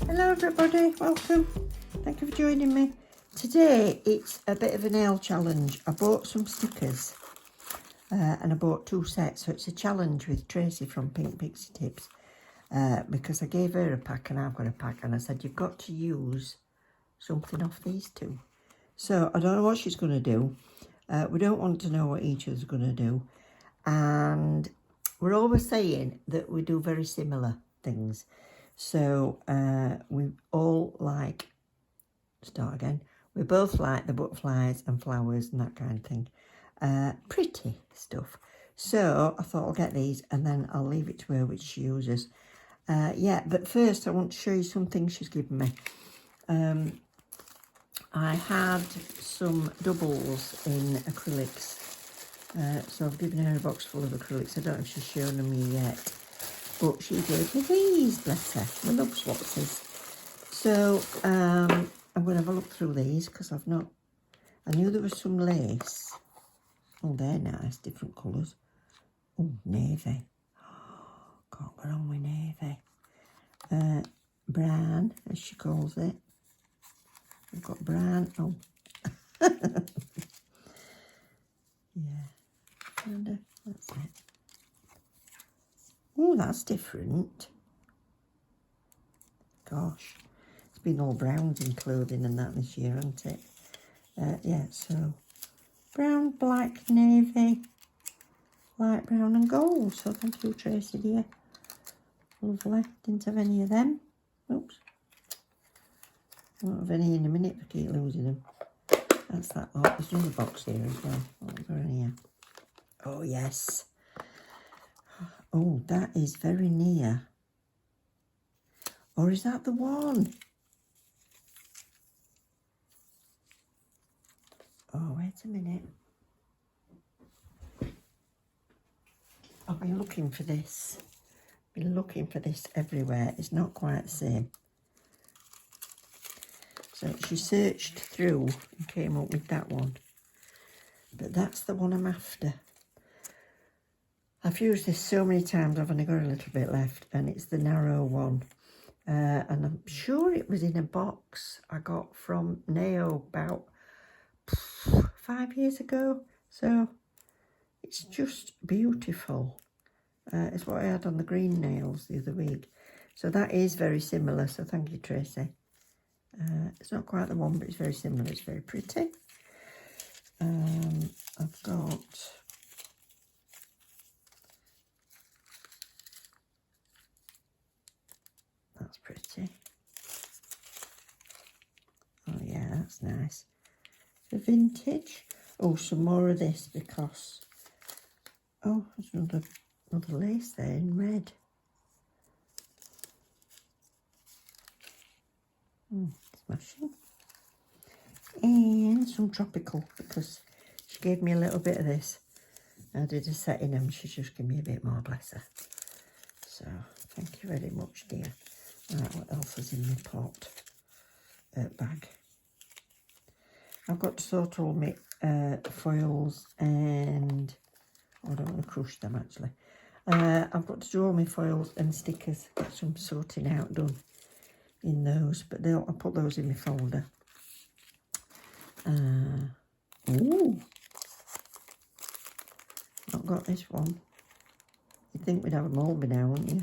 Hello everybody, welcome. Thank you for joining me. Today it's a bit of a nail challenge. I bought some stickers and I bought 2 sets, so it's a challenge with Tracy from Pink Pixie Tips because I gave her a pack and I've got a pack, and I said you've got to use something off these 2. So I don't know what she's going to do. We don't want to know what each other's going to do, and we're always saying that we do very similar things. So we all like, we both like the butterflies and flowers and that kind of thing. Pretty stuff. So I thought I'll get these and then I'll leave it to her which she uses. Yeah, but first I want to show you some things she's given me. I had some doubles in acrylics. So I've given her a box full of acrylics. I don't know if she's shown them yet. But she gave me these, bless her. I love swatches. So I'm going to have a look through these because I knew there was some lace. Oh, they're nice, different colours. Oh, navy. Oh, can't go wrong with navy. Brown, as she calls it. I've got brown. Oh. Yeah. That's it. Oh, that's different. Gosh, it's been all browns in clothing and that this year, hasn't it? Yeah, so brown, black, navy, light brown and gold. So thank you, Tracy, dear. Lovely. Didn't have any of them. Oops. I won't have any in a minute if I keep losing them. That's that lot. There's another box here as well. What have we got in here? Oh, yes. Oh, that is very near. Or is that the one? Oh, wait a minute. I've been looking for this. Been looking for this everywhere. It's not quite the same. So she searched through and came up with that one. But that's the one I'm after. I've used this so many times, I've only got a little bit left, and it's the narrow one. And I'm sure it was in a box I got from Nail about 5 years ago. So it's just beautiful. It's what I had on the green nails the other week. So that is very similar. So thank you, Tracy. It's not quite the one, but it's very similar. It's very pretty. I've got... That's pretty. Oh yeah, that's nice. The vintage. Oh, some more of this because... Oh, there's another lace there in red. Smashing. And some tropical because she gave me a little bit of this. I did a set in them. She's just given me a bit more, bless her. So, thank you very much, dear. Right, what else is in my pot? Bag. I've got to sort all my foils and... Oh, I don't want to crush them, actually. I've got to do all my foils and stickers. Get some sorting out done in those. But I'll put those in my folder. Ooh. Not got this one. You'd think we'd have them all by now, wouldn't you?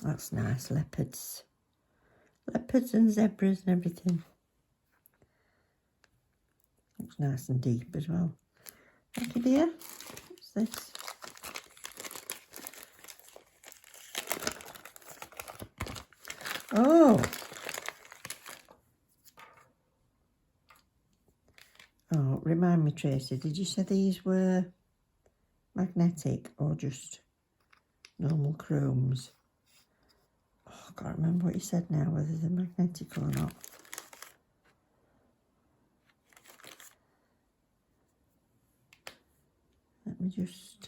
That's nice, leopards. Leopards and zebras and everything. Looks nice and deep as well. Thank you, dear. What's this? Oh. Oh, remind me, Tracy, did you say these were magnetic or just normal chromes? Oh, I can't remember what you said now, whether they're magnetic or not. Let me just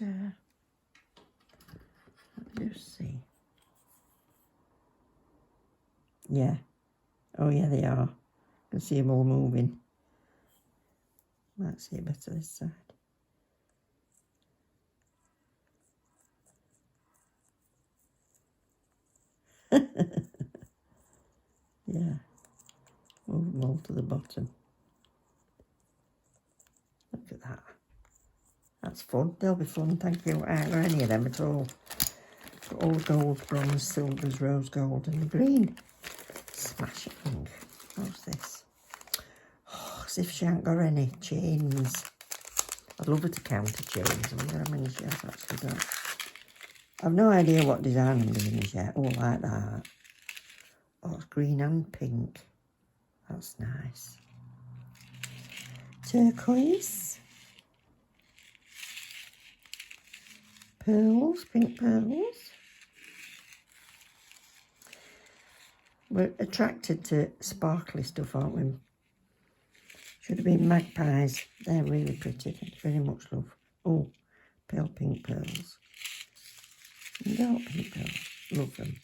see. Yeah. Oh, yeah, they are. I can see them all moving. Might see it better this side. Yeah, move them all to the bottom. Look at that. That's fun. They'll be fun. Thank you. I haven't got any of them at all. Got all gold, bronze, silvers, rose gold and the green. Smashing. What's this? Oh, as if she ain't got any chains. I'd love her to count her chains. I wonder how many she has actually got. I've no idea what design I'm doing as yet. Oh, like that. Oh, it's green and pink. That's nice. Turquoise. Pearls, pink pearls. We're attracted to sparkly stuff, aren't we? Should have been magpies. They're really pretty. Thank you very much, love. Oh, pale pink pearls. And dark pink pearls. Love them.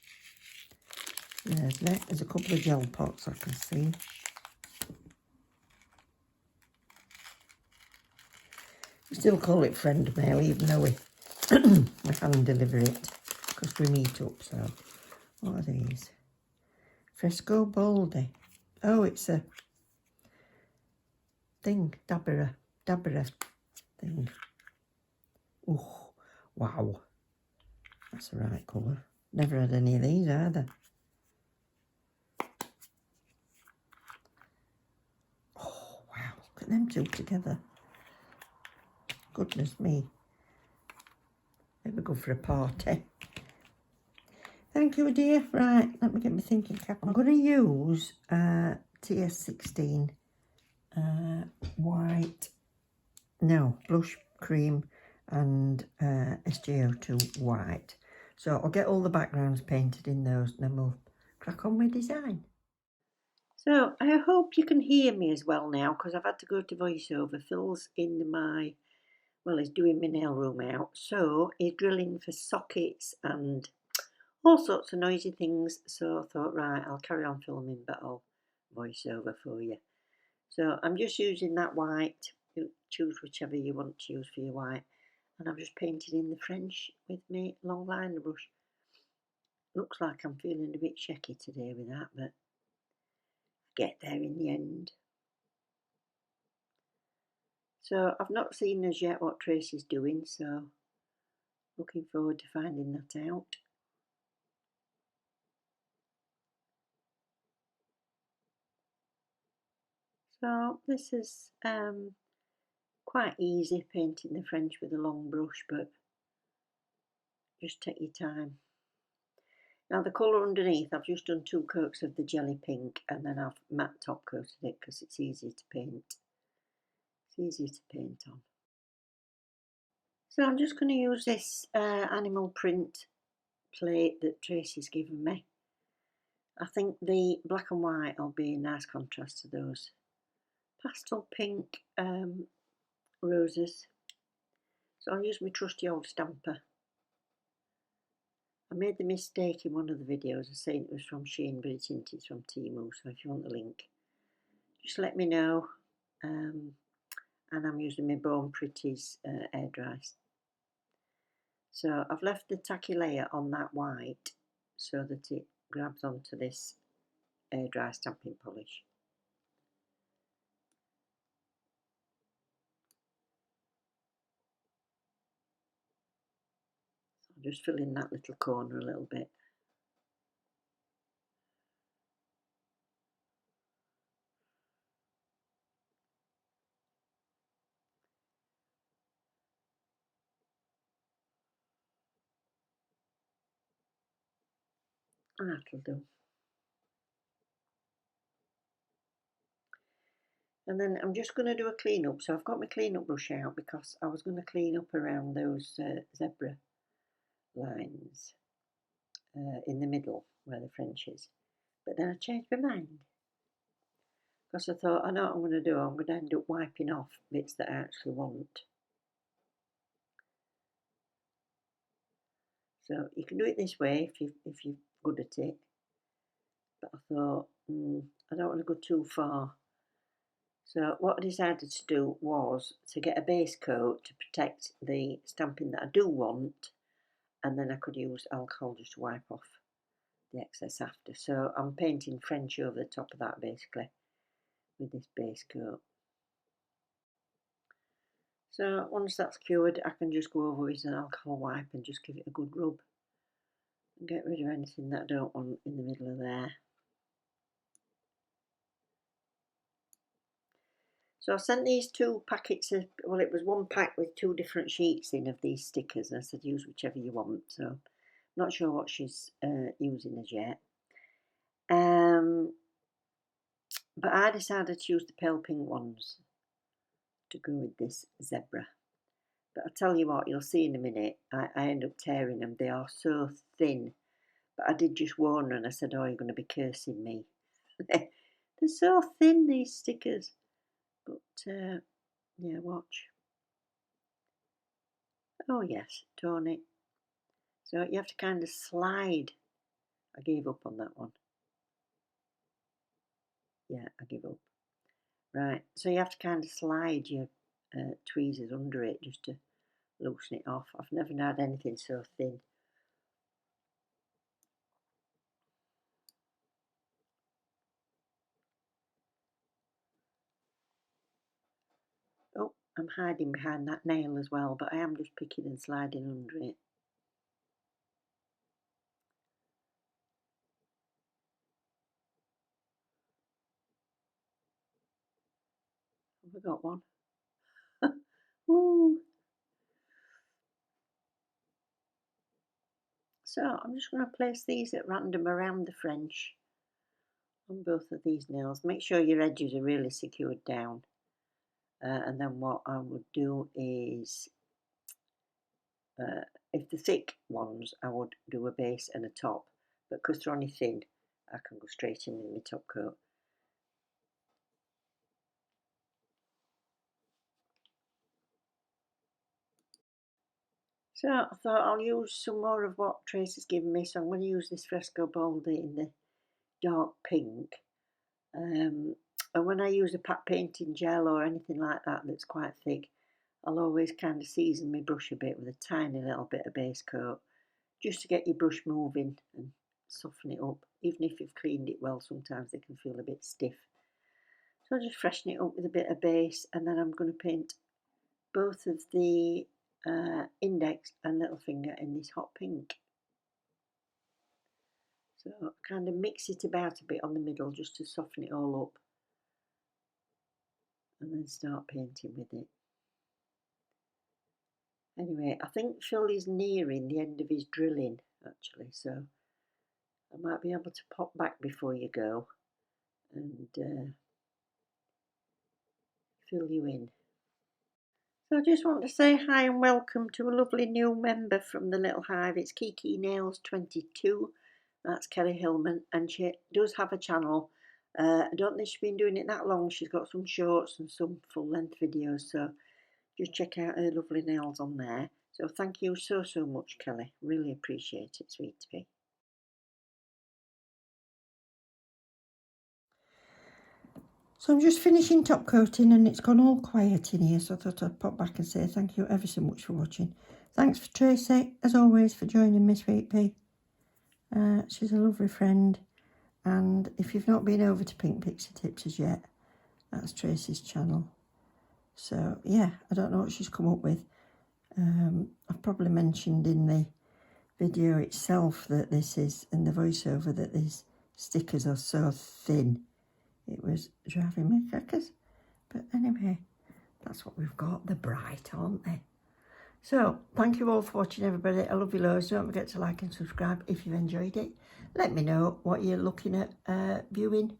There's a couple of gel pots I can see. We still call it friend mail, even though we hand deliver it, because we meet up. So, what are these? Fresco Baldy. Oh, it's a thing, Dabra thing. Oh, wow. That's the right colour. Never had any of these either. Oh, wow. Look at them two together. Goodness me. Maybe go for a party. Thank you, dear. Right, let me get my thinking cap. I'm going to use TS16 white, no, blush cream and SJ02 white. So I'll get all the backgrounds painted in those and then we'll crack on with design. So I hope you can hear me as well now because I've had to go to voiceover. Phil's in my, well, he's doing my nail room out. So he's drilling for sockets and all sorts of noisy things. So I thought, right, I'll carry on filming, but I'll voice over for you. So I'm just using that white. You choose whichever you want to use for your white. And I'm just painting in the French with my long liner brush. Looks like I'm feeling a bit shaky today with that, but get there in the end. So I've not seen as yet what Tracy's doing, so looking forward to finding that out. So this is quite easy, painting the French with a long brush, but just take your time. Now the colour underneath, I've just done 2 coats of the jelly pink and then I've matte top coated it because it's easier to paint. It's easier to paint on. So I'm just going to use this animal print plate that Tracy's given me. I think the black and white will be a nice contrast to those pastel pink roses. So I'll use my trusty old stamper. I made the mistake in one of the videos of saying it was from Shein, but it isn't, it's from Temu, so if you want the link, just let me know. And I'm using my Born Pretty's air dry. So I've left the tacky layer on that white so that it grabs onto this air dry stamping polish. So I'm just filling that little corner a little bit. And that'll do. And then I'm just going to do a clean up. So I've got my clean up brush out because I was going to clean up around those zebra lines in the middle where the French is. But then I changed my mind because I thought, I know what I'm going to do. I'm going to end up wiping off bits that I actually want. So you can do it this way if you're good at it. But I thought, I don't want to go too far. So what I decided to do was to get a base coat to protect the stamping that I do want, and then I could use alcohol just to wipe off the excess after. So I'm painting French over the top of that basically with this base coat. So once that's cured, I can just go over with an alcohol wipe and just give it a good rub and get rid of anything that I don't want in the middle of there. So I sent these 2 packets of, well, it was 1 pack with 2 different sheets in of these stickers, and I said use whichever you want. So I'm not sure what she's using as yet. But I decided to use the pale pink ones to go with this zebra. But I'll tell you what, you'll see in a minute, I end up tearing them. They are so thin. But I did just warn her and I said, oh, you're going to be cursing me. They're so thin, these stickers. But, yeah, watch. Oh, yes, torn it. So you have to kind of slide. I gave up on that one. Yeah, I give up. Right, so you have to kind of slide your tweezers under it just to loosen it off. I've never had anything so thin. Oh, I'm hiding behind that nail as well, but I am just picking and sliding under it. Have I got one? Woo! So I'm just going to place these at random around the French on both of these nails. Make sure your edges are really secured down. And then what I would do is, if the thick ones, I would do a base and a top. But because they're only thin, I can go straight in with my top coat. So I thought I'll use some more of what Tracy's given me. So I'm going to use this Fresco Baldy in the dark pink. And when I use a pat painting gel or anything like that that's quite thick, I'll always kind of season my brush a bit with a tiny little bit of base coat, just to get your brush moving and soften it up. Even if you've cleaned it well, sometimes they can feel a bit stiff. So I'll just freshen it up with a bit of base, and then I'm going to paint both of the index and little finger in this hot pink. So kind of mix it about a bit on the middle just to soften it all up, and then start painting with it. Anyway, I think Phil is nearing the end of his drilling actually, so I might be able to pop back before you go and fill you in. So I just want to say hi and welcome to a lovely new member from the Little Hive. It's Kiki Nails 22. That's Kelly Hillman, and she does have a channel. I don't think she's been doing it that long. She's got some shorts and some full-length videos, so just check out her lovely nails on there. So thank you so much, Kelly. Really appreciate it, sweetie. So I'm just finishing top coating and it's gone all quiet in here, so I thought I'd pop back and say thank you ever so much for watching. Thanks for Tracy, as always, for joining me, Sweet Pea. She's a lovely friend, and if you've not been over to Pink Pixie Tips as yet, that's Tracy's channel. So yeah, I don't know what she's come up with. I've probably mentioned in the video itself that this is, in the voiceover, that these stickers are so thin. It was driving me crackers. But anyway, that's what we've got. They're bright, aren't they? So, thank you all for watching, everybody. I love you loads. Don't forget to like and subscribe if you've enjoyed it. Let me know what you're looking at viewing,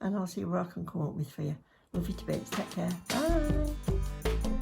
and I'll see what I can come up with for you. Love you to bits. Take care. Bye.